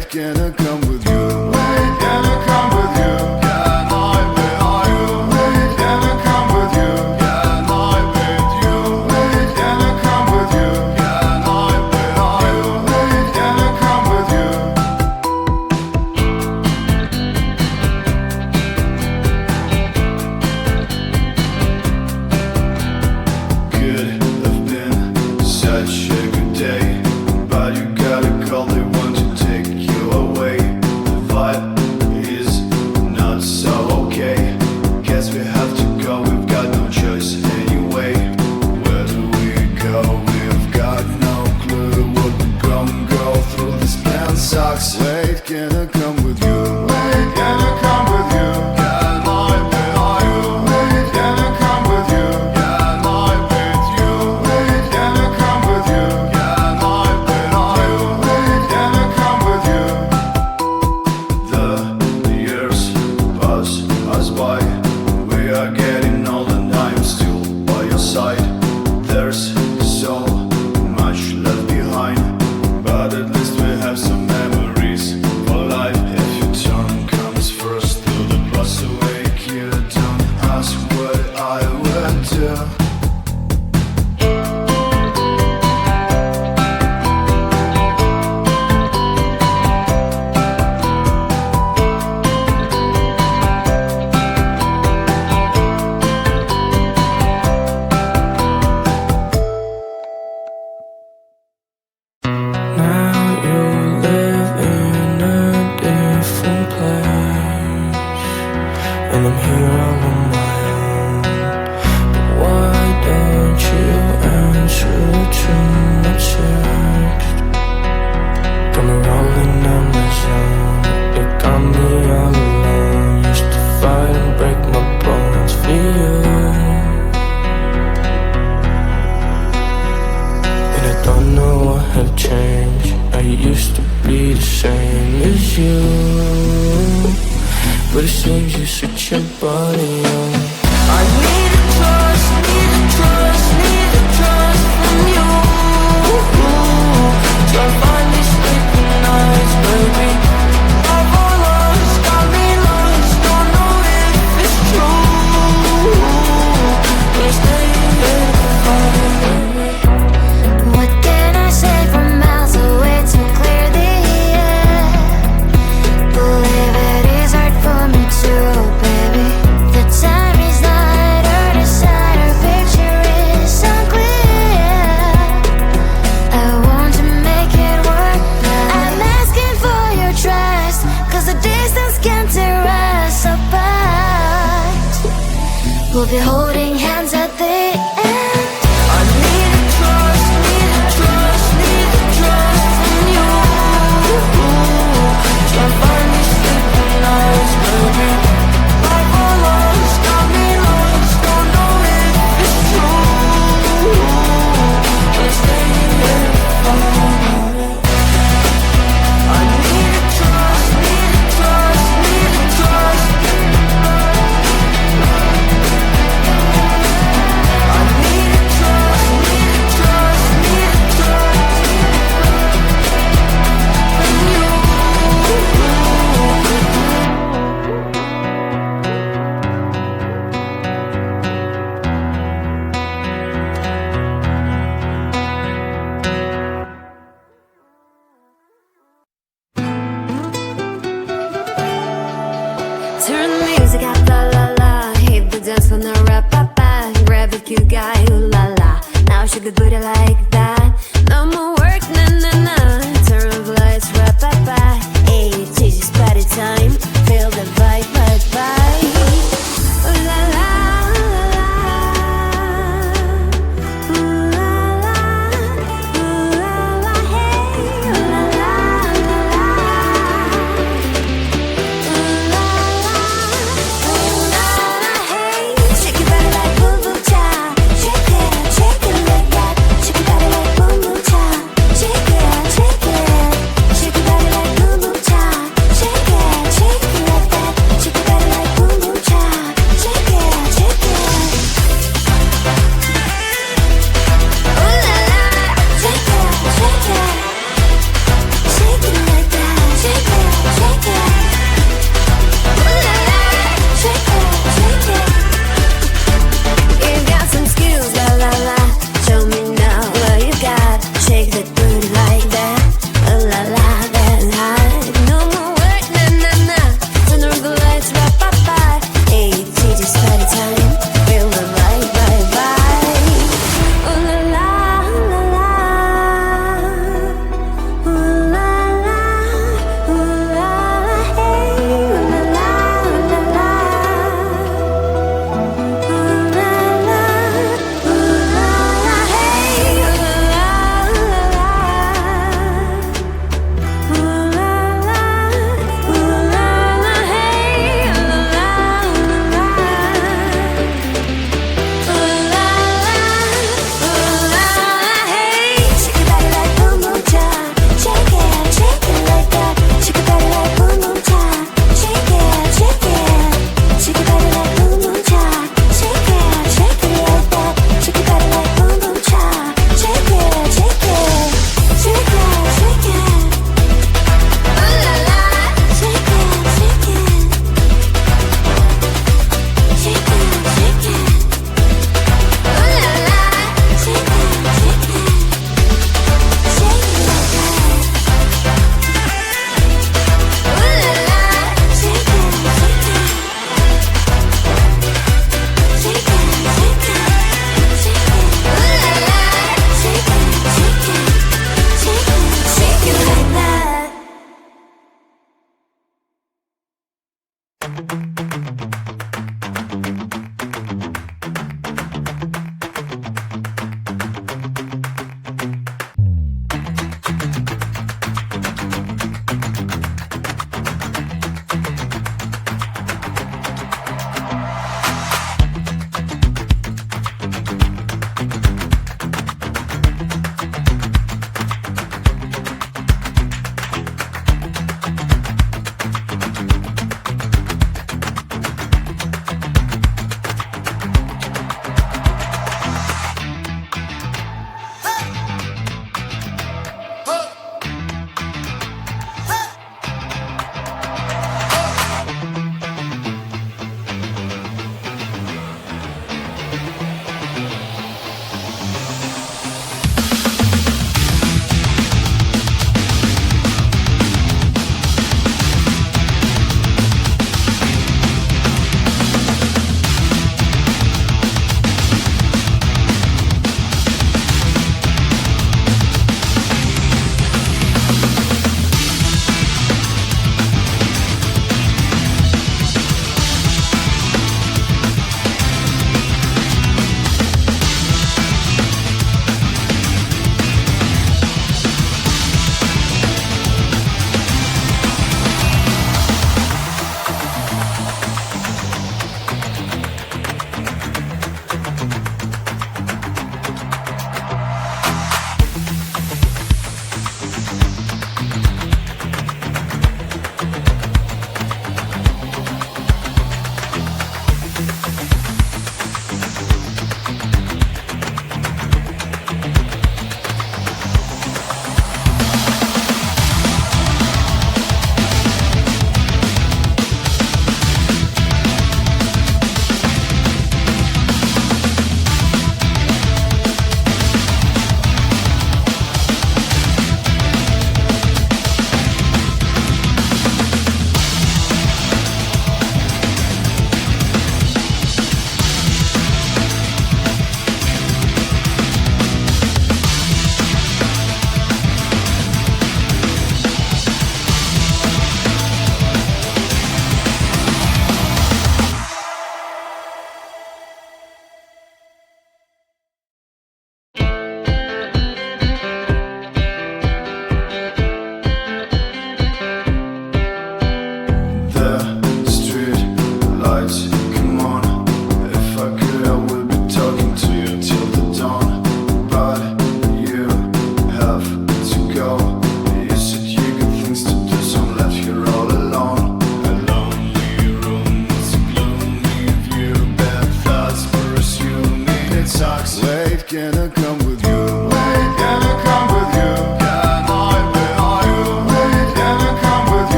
Wait, can I come with you? Wait, can I come with you? Can I be you? Wait, can I come with you? Can I be you? Wait, can I come with you? Can I be you? Wait, can I come with you? Could have been such a good day, but you got a call, they want to take you away. The vibe is not so okay. Guess we have to go, we've got no choice anyway. Where do we go? We've got no clue. What we gonna go through this plan sucks. Wait, can I come with you? Wait, can I come with you? Can I be you? Wait, can I come with you? Can I be you? Wait, can I come with you? Can I be you? Wait, can I come with you? The years pass us by. We are getting old and I'm still by your side. There's so much left behind, but at least we have some memories for life. If your turn comes first, do the plus awake you. Don't ask what I would do. Now you live in a different place, and I'm here all on my own. But why don't you answer to my text? Got me rolling on my zone. It got me all alone. Used to fight and break my bones for you, and I don't know what had changed. I used to be the same as you, but it seems you switch your body on. I need a trust, need a trust, need a trust from you. Try to find me sleeping nights, baby. I've all lost, got me lost, don't know if it's true. But I stay here for you. What can I say from miles away to clear the air? Believe it is hard for me too, baby. The time is not our decide, our picture is unclear. I want to make it work, but I'm asking for your trust, 'cause the distance can tear us apart. We'll be holding hands at the end. I need a trust, need a trust, need a trust from you. Try to find me sleeping nights, baby. I've all lost, got me lost, don't know if it's true. But I stay here for you. I need a trust, need a trust, need a trust. I need a trust, need a trust, need a trust from you. Turn the music up, la la la. Hit the dance from the rap, pa pa. Grab a cute guy, ooh la la. Now shake the booty like that. No more work, na na na. Turn off lights, rap, pa pa. Hey, this is party time. Feel the vibe, vibe, vibe. Ooh la la, la la. Ooh la la, ooh la la, hey. Ooh la la, la la. Shake your body like boom boom cha. Shake it like that. Shake your body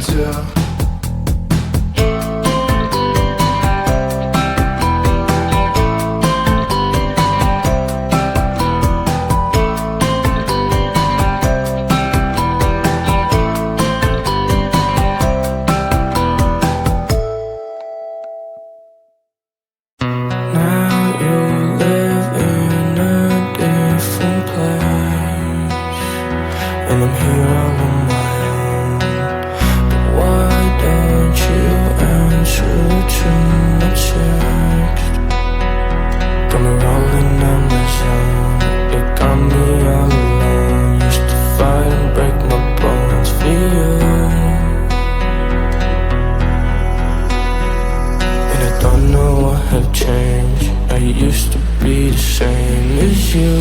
tell. And I'm here all on my own. But why don't you answer to my text? Got me rolling on my zone. It got me all alone. Used to fight and break my bones for you. And I don't know what had changed. I used to be the same as you,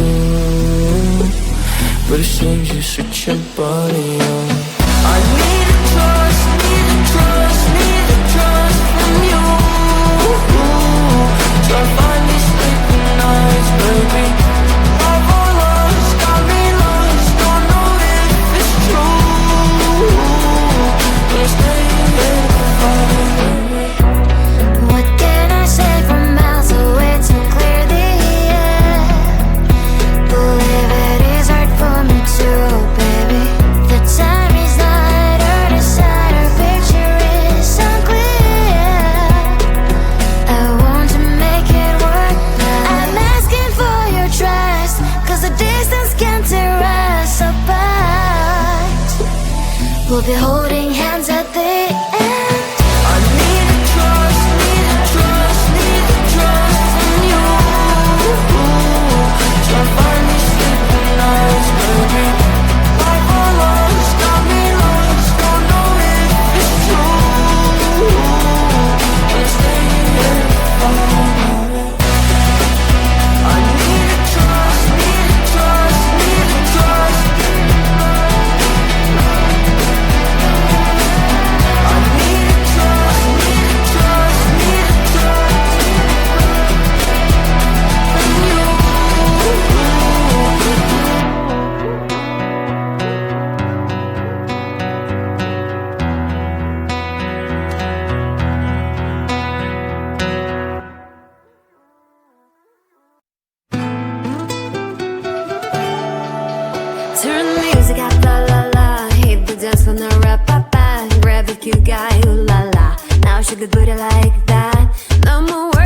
but it seems you switch your body on. I need a trust, need a trust, need a trust from you. Try to find me sleeping nights, baby. Love or lost, got me lost. Don't know if it's true, but I'm staying here to find me. What can I say from miles away to clear the air? Believe it is hard for me to, baby. The time is not our side, our picture is unclear. I want to make it work. I'm asking for your trust, 'cause the distance can tear us apart. We'll be holding hands at the end. I need a trust, need a trust, need a trust from you. Try to find me sleeping nights, baby. Life or lost, got me lost. Don't know if it's true, but I'm staying here for it. I need a trust, need a trust, need a trust. I need a trust, need a trust, need a trust from you. Turn the music up, la la la. Hit the dance floor, now rap, pa pa. Grab a cute guy, ooh la la. Now shake the booty like that. No more